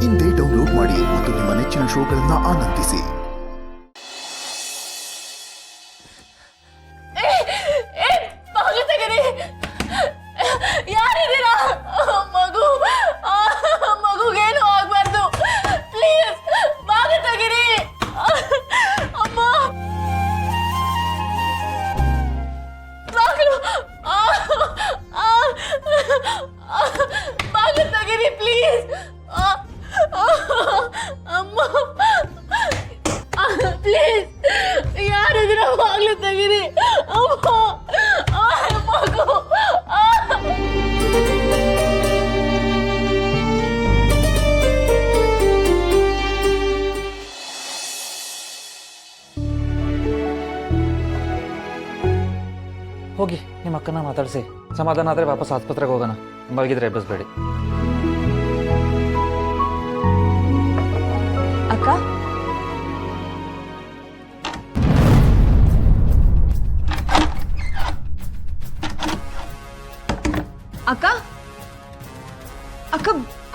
ಇಂದೇ ಡೌನ್ಲೋಡ್ ಮಾಡಿ ಮತ್ತು ನಿಮ್ಮ ನೆಚ್ಚಿನ ಶೋಗಳನ್ನು ಆನಂದಿಸಿ. ಯಾರಿದ್ದೀರಾ? ಮಗುಗೇನು ಆಗ್ಬಾರ್ದು, ಪ್ಲೀಸ್ ಬಾಗಿಲು ತೆಗೀರಿ. ಅಮ್ಮ, ಬಾಗಿಲು ಬಾಗಿಲು ತೆಗೀರಿ ಪ್ಲೀಸ್. ಅಮ್ಮ ಪ್ಲೀಸ್, ಯಾರಿದ್ದೀರಾ? ಬಾಗಿಲು ತೆಗೀರಿ. ಅಮ್ಮ, ಮಗು. ಹೋಗಿ ನಿಮ್ಮ ಅಕ್ಕನ ಮಾತಾಡಿಸಿ, ಸಮಾಧಾನ ಆದರೆ ವಾಪಸ್ ಆಸ್ಪತ್ರೆಗೆ ಹೋಗೋಣ. ಮಲಗಿದ್ರೆ ಎಬ್ಬಿಸ್ಬೇಡಿ. ಅಕ್ಕ, ಅಕ್ಕ, ಅಕ್ಕ,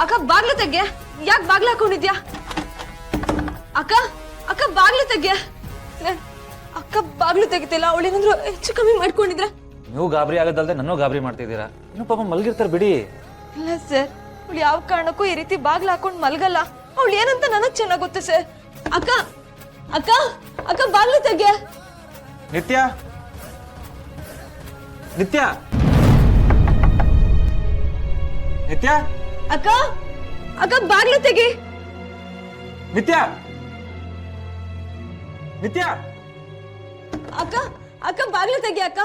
ಅಕ್ಕ ಬಾಗ್ಲು ತೆಗೆ. ಯಾಕೆ ಬಾಗ್ಲು ಹಾಕೊಂಡಿದ್ಯಾ? ಅಕ್ಕ, ಅಕ್ಕ ಬಾಗ್ಲು ತೆಗೆ. ಅಕ್ಕ ಬಾಗ್ಲು ತೆಗಿತಿಲ್ಲ. ಅವಳೇನಾದ್ರು ಹೆಚ್ಚು ಕಮ್ಮಿ ಮಾಡ್ಕೊಂಡಿದ್ರ? ನೀವು ಗಾಬರಿ ಆಗೋದಲ್ದೆ ನನ್ನೂ ಗಾಬರಿ ಮಾಡ್ತಿದ್ದೀರಾ. ಇನ್ನು ಪಾಪ ಮಲಗಿರ್ತಾರೆ ಬಿಡಿ. ಇಲ್ಲ ಸರ್, ಅವಳು ಯಾವ ಕಾರಣಕ್ಕೂ ಈ ರೀತಿ ಬಾಗ್ಲು ಹಾಕೊಂಡು ಮಲ್ಗಲ್ಲ. ಅವಳು ಏನಂತ ನನಗ್ ಚೆನ್ನಾಗ್ ಗೊತ್ತು ಸರ್. ಅಕ್ಕ, ಅಕ್ಕ, ಅಕ್ಕ ಬಾಗ್ಲು ತೆಗೆ. ನಿತ್ಯ, ನಿತ್ಯ, ನಿತ್ಯ, ಅಕ್ಕ, ಅಕ್ಕ ಬಾಗ್ಲು ತೆಗಿ. ನಿತ್ಯ, ನಿತ್ಯ, ಅಕ್ಕ, ಅಕ್ಕ ಬಾಗ್ಲು ತೆಗಿ. ಅಕ್ಕ,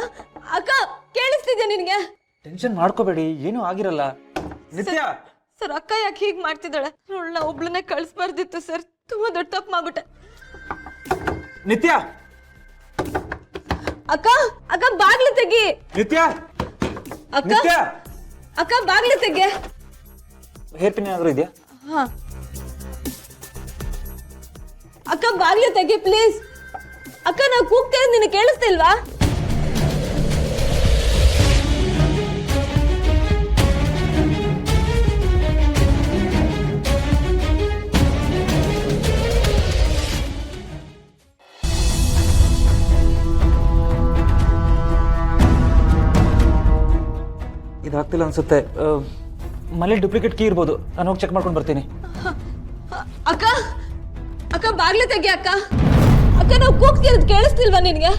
ಅಕ್ಕ ಕೇಳಿಸ್ತಿದ್ಯಾ ನಿನ್ಗೆ? ಟೆನ್ಷನ್ ಮಾಡ್ಕೋಬೇಡಿ, ಏನೂ ಆಗಿರಲ್ಲ. ನಿತ್ಯ ಸರ್, ಅಕ್ಕ ಯಾಕೆ ಹೀಗ್ ಮಾಡ್ತಿದ್ದಾಳೆ? ಅವಳನ್ನ ಒಬ್ಳನ್ನೇ ಕಳಿಸ್ಬಾರ್ದಿತ್ತು ಸರ್. ತುಂಬಾ ದೊಡ್ಡ ತಪ್ಪು ಮಾಡ್ಬಿಟ್ಟೆ. ನಿತ್ಯ, ಅಕ್ಕ, ಅಕ್ಕ ಬಾಗ್ಲು ತೆಗಿ. ನಿತ್ಯ, ಅಕ್ಕ, ನಿತ್ಯ, ಅಕ್ಕ ಬಾಗ್ಲು ತೆಗೆ. ಹೇರ್ ಪಿನ್ ಏನಾದ್ರು ಇದೆಯಾ? ಹಾ, ಅಕ್ಕ ಬಾಗ್ಲು ತೆಗಿ ಪ್ಲೀಸ್. ಅಕ್ಕ, ನಾವು ಕೂಗ್ತಾ ಇರೋದು ನಿನಗೆ ಕೇಳಿಸ್ತಿಲ್ವಾ? ಇದಾಗ್ತಿಲ್ಲ ಅನ್ಸುತ್ತೆ. ಮನೇಲಿ ಡೂಪ್ಲಿಕೇಟ್ ಕೀ ಇರ್ಬೋದು. ನಾನು ಹೋಗಿ ಚೆಕ್ ಮಾಡ್ಕೊಂಡು ಬರ್ತೀನಿ. ಅಕ್ಕ, ಅಕ್ಕ ಬಾಗ್ಲು ತೆಗಿ. ಅಕ್ಕ, ಅಕ್ಕ ನಾವು ಕೂಗ್ತಿರೋದು ಕೇಳಿಸ್ತಿಲ್ವಾ ನಿನ್ಗೆ?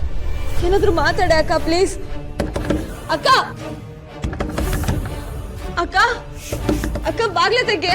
ಏನಾದ್ರು ಮಾತಾಡೆ ಅಕ್ಕ ಪ್ಲೀಸ್. ಅಕ್ಕ, ಅಕ್ಕ, ಅಕ್ಕ ಬಾಗ್ಲು ತೆಗಿ.